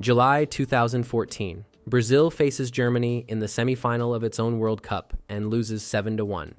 July 2014. Brazil faces Germany in the semifinal of its own World Cup and loses 7-1.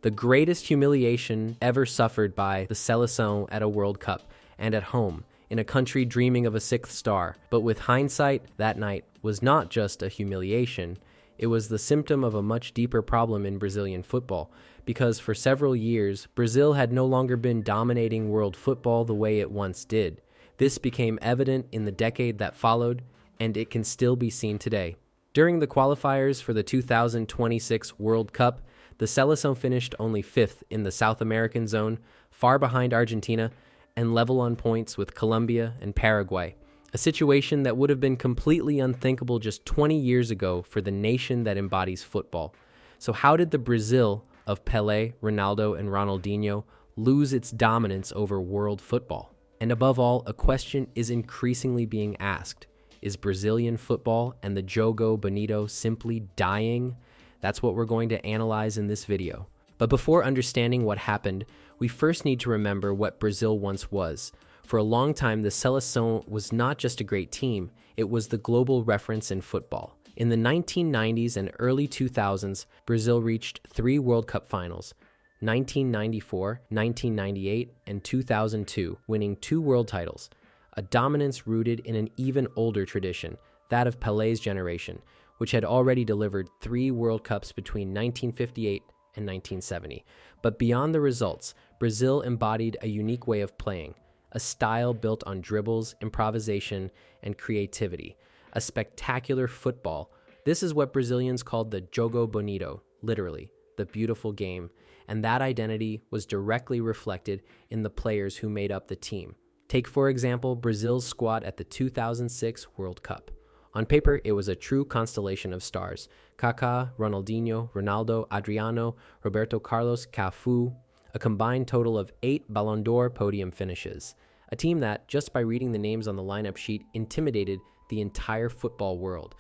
The greatest humiliation ever suffered by the Seleção at a World Cup and at home, in a country dreaming of a sixth star. But with hindsight, that night was not just a humiliation, it was the symptom of a much deeper problem in Brazilian football, because for several years, Brazil had no longer been dominating world football the way it once did. This became evident in the decade that followed, and it can still be seen today. During the qualifiers for the 2026 World Cup, the Seleção finished only 5th in the South American zone, far behind Argentina, and level on points with Colombia and Paraguay, a situation that would have been completely unthinkable just 20 years ago for the nation that embodies football. So how did the Brazil of Pelé, Ronaldo, and Ronaldinho lose its dominance over world football? And above all, a question is increasingly being asked. Is Brazilian football and the jogo bonito simply dying? That's what we're going to analyze in this video. But before understanding what happened, we first need to remember what Brazil once was. For a long time, the Seleção was not just a great team, it was the global reference in football. In the 1990s and early 2000s, Brazil reached 3 World Cup finals, 1994, 1998, and 2002, winning 2 world titles. A dominance rooted in an even older tradition, that of Pelé's generation, which had already delivered 3 World Cups between 1958 and 1970. But beyond the results, Brazil embodied a unique way of playing, a style built on dribbles, improvisation, and creativity, a spectacular football. This is what Brazilians called the jogo bonito, literally, the beautiful game, and that identity was directly reflected in the players who made up the team. Take, for example, Brazil's squad at the 2006 World Cup. On paper, it was a true constellation of stars. Kaká, Ronaldinho, Ronaldo, Adriano, Roberto Carlos, Cafu, a combined total of 8 Ballon d'Or podium finishes. A team that, just by reading the names on the lineup sheet, intimidated the entire football world.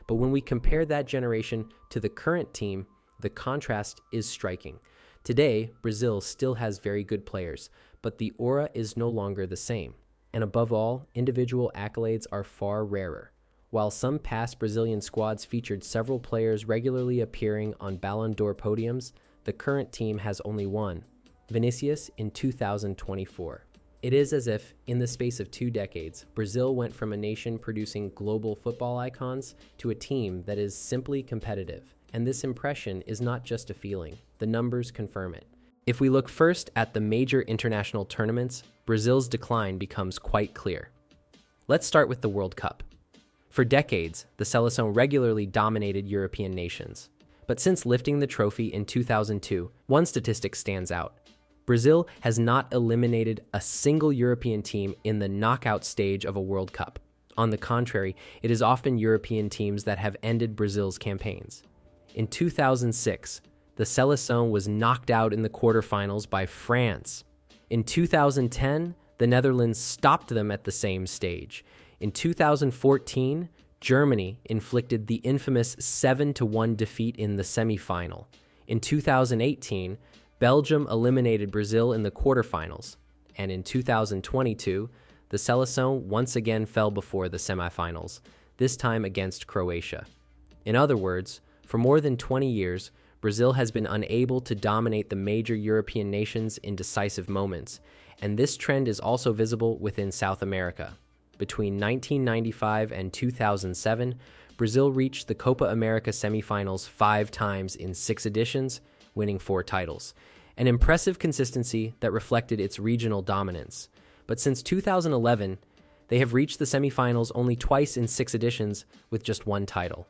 But when we compare that generation to the current team, the contrast is striking. Today, Brazil still has very good players, but the aura is no longer the same. And above all, individual accolades are far rarer. While some past Brazilian squads featured several players regularly appearing on Ballon d'Or podiums, the current team has only one, Vinícius in 2024. It is as if, in the space of 2 decades, Brazil went from a nation producing global football icons to a team that is simply competitive. And this impression is not just a feeling. The numbers confirm it. If we look first at the major international tournaments, Brazil's decline becomes quite clear. Let's start with the World Cup. For decades, the Seleção regularly dominated European nations. But since lifting the trophy in 2002, one statistic stands out. Brazil has not eliminated a single European team in the knockout stage of a World Cup. On the contrary, it is often European teams that have ended Brazil's campaigns. In 2006, the Seleção was knocked out in the quarterfinals by France. In 2010, the Netherlands stopped them at the same stage. In 2014, Germany inflicted the infamous 7-1 defeat in the semifinal. In 2018, Belgium eliminated Brazil in the quarterfinals. And in 2022, the Seleção once again fell before the semifinals, this time against Croatia. In other words, for more than 20 years, Brazil has been unable to dominate the major European nations in decisive moments, and this trend is also visible within South America. Between 1995 and 2007, Brazil reached the Copa America semifinals 5 times in 6 editions, winning 4 titles, an impressive consistency that reflected its regional dominance. But since 2011, they have reached the semifinals only twice in 6 editions with just 1 title.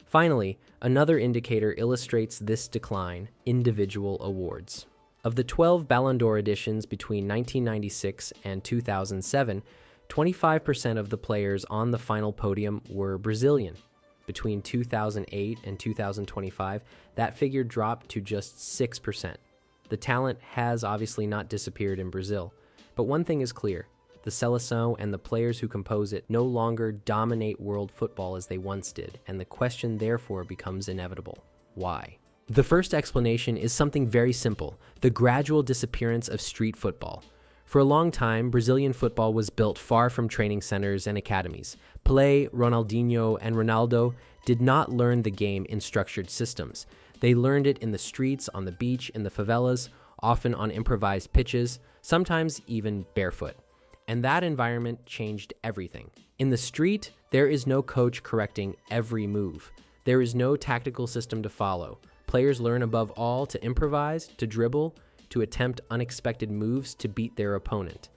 Finally, another indicator illustrates this decline: individual awards. Of the 12 Ballon d'Or editions between 1996 and 2007, 25% of the players on the final podium were Brazilian. Between 2008 and 2025, that figure dropped to just 6%. The talent has obviously not disappeared in Brazil, but one thing is clear: the Seleção and the players who compose it no longer dominate world football as they once did, and the question therefore becomes inevitable: why? The first explanation is something very simple: the gradual disappearance of street football. For a long time, Brazilian football was built far from training centers and academies. Pelé, Ronaldinho, and Ronaldo did not learn the game in structured systems. They learned it in the streets, on the beach, in the favelas, often on improvised pitches, sometimes even barefoot. And that environment changed everything. In the street, there is no coach correcting every move. There is no tactical system to follow. Players learn above all to improvise, to dribble, to attempt unexpected moves to beat their opponent.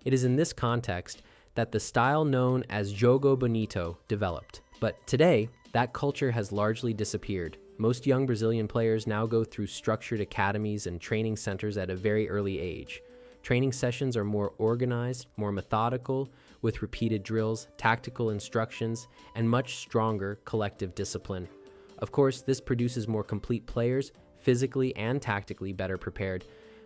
It is in this context that the style known as jogo bonito developed. But today, that culture has largely disappeared. Most young Brazilian players now go through structured academies and training centers at a very early age. Training sessions are more organized, more methodical, with repeated drills, tactical instructions, and much stronger collective discipline. Of course, this produces more complete players, physically and tactically better prepared,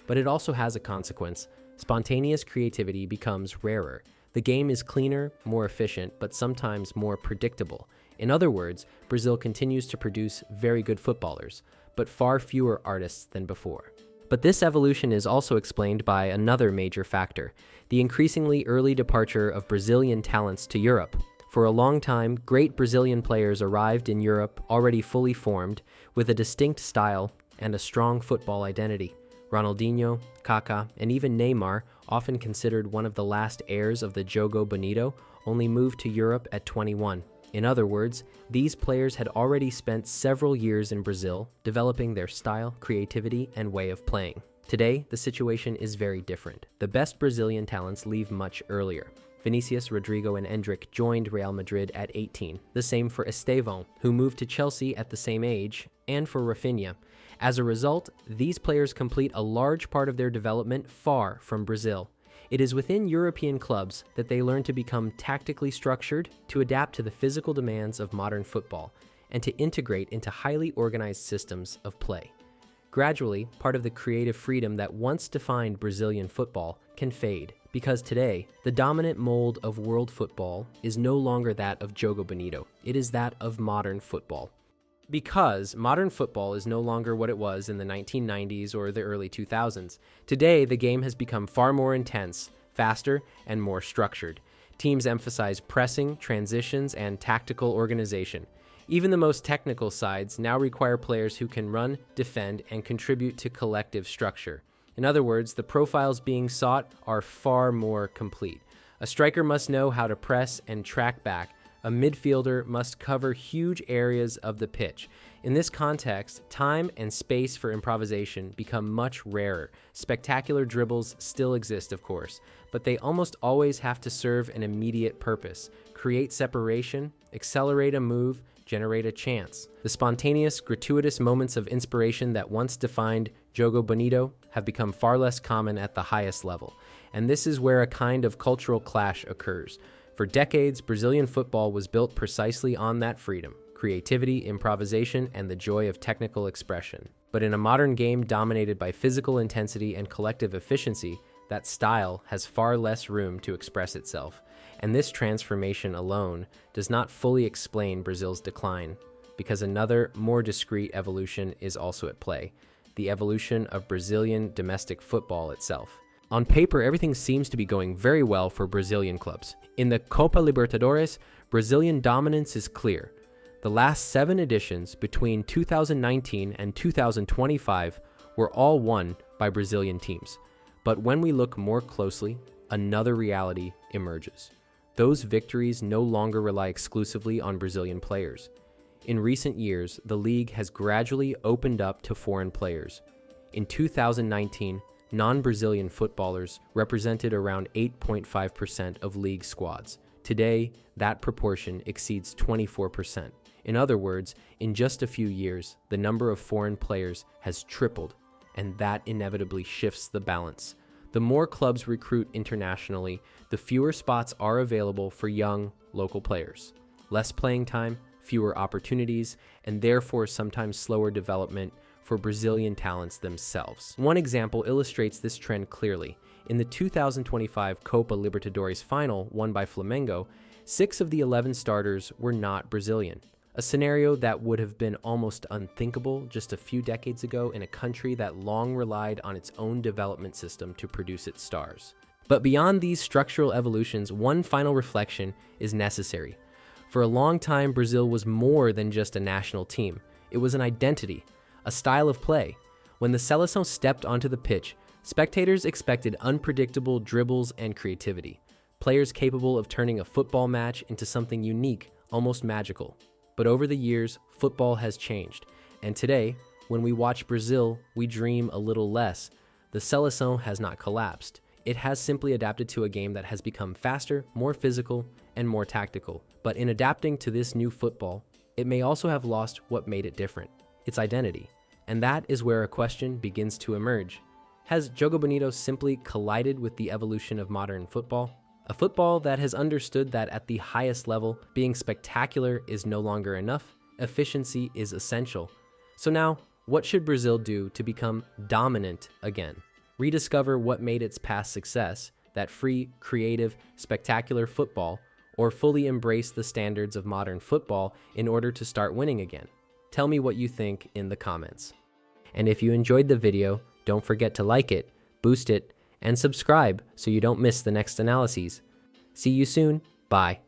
but it also has a consequence. Spontaneous creativity becomes rarer. The game is cleaner, more efficient, but sometimes more predictable. In other words, Brazil continues to produce very good footballers, but far fewer artists than before. But this evolution is also explained by another major factor, the increasingly early departure of Brazilian talents to Europe. For a long time, great Brazilian players arrived in Europe already fully formed, with a distinct style and a strong football identity. Ronaldinho, Kaká, and even Neymar, often considered one of the last heirs of the jogo bonito, only moved to Europe at 21. In other words, these players had already spent several years in Brazil, developing their style, creativity, and way of playing. Today, the situation is very different. The best Brazilian talents leave much earlier. Vinícius, Rodrigo, and Endrick joined Real Madrid at 18. The same for Estevão, who moved to Chelsea at the same age, and for Rafinha. As a result, these players complete a large part of their development far from Brazil. It is within European clubs that they learn to become tactically structured, to adapt to the physical demands of modern football, and to integrate into highly organized systems of play. Gradually, part of the creative freedom that once defined Brazilian football can fade, because today, the dominant mold of world football is no longer that of jogo bonito. It is that of modern football. Because modern football is no longer what it was in the 1990s or the early 2000s. Today, the game has become far more intense, faster, and more structured. Teams emphasize pressing, transitions, and tactical organization. Even the most technical sides now require players who can run, defend, and contribute to collective structure. In other words, the profiles being sought are far more complete. A striker must know how to press and track back. A midfielder must cover huge areas of the pitch. In this context, time and space for improvisation become much rarer. Spectacular dribbles still exist, of course, but they almost always have to serve an immediate purpose: create separation, accelerate a move, generate a chance. The spontaneous, gratuitous moments of inspiration that once defined jogo bonito have become far less common at the highest level, and this is where a kind of cultural clash occurs. For decades, Brazilian football was built precisely on that freedom, creativity, improvisation, and the joy of technical expression. But in a modern game dominated by physical intensity and collective efficiency, that style has far less room to express itself. And this transformation alone does not fully explain Brazil's decline, because another, more discrete evolution is also at play: the evolution of Brazilian domestic football itself. On paper, everything seems to be going very well for Brazilian clubs. In the Copa Libertadores, Brazilian dominance is clear. The last 7 editions between 2019 and 2025 were all won by Brazilian teams. But when we look more closely, another reality emerges. Those victories no longer rely exclusively on Brazilian players. In recent years, the league has gradually opened up to foreign players. In 2019, non-Brazilian footballers represented around 8.5% of league squads. Today, that proportion exceeds 24%. In other words, in just a few years, the number of foreign players has tripled, and that inevitably shifts the balance. The more clubs recruit internationally, the fewer spots are available for young, local players. Less playing time, fewer opportunities, and therefore sometimes slower development for Brazilian talents themselves. One example illustrates this trend clearly. In the 2025 Copa Libertadores final won by Flamengo, 6 of the 11 starters were not Brazilian, a scenario that would have been almost unthinkable just a few decades ago in a country that long relied on its own development system to produce its stars. But beyond these structural evolutions, one final reflection is necessary. For a long time, Brazil was more than just a national team. It was an identity, a style of play. When the Seleção stepped onto the pitch, spectators expected unpredictable dribbles and creativity, players capable of turning a football match into something unique, almost magical. But over the years, football has changed, and today, when we watch Brazil, we dream a little less. The Seleção has not collapsed. It has simply adapted to a game that has become faster, more physical, and more tactical. But in adapting to this new football, it may also have lost what made it different, its identity. And that is where a question begins to emerge. Has jogo bonito simply collided with the evolution of modern football? A football that has understood that at the highest level, being spectacular is no longer enough, efficiency is essential. So now, what should Brazil do to become dominant again? Rediscover what made its past success, that free, creative, spectacular football, or fully embrace the standards of modern football in order to start winning again? Tell me what you think in the comments. And if you enjoyed the video, don't forget to like it, boost it, and subscribe so you don't miss the next analyses. See you soon. Bye.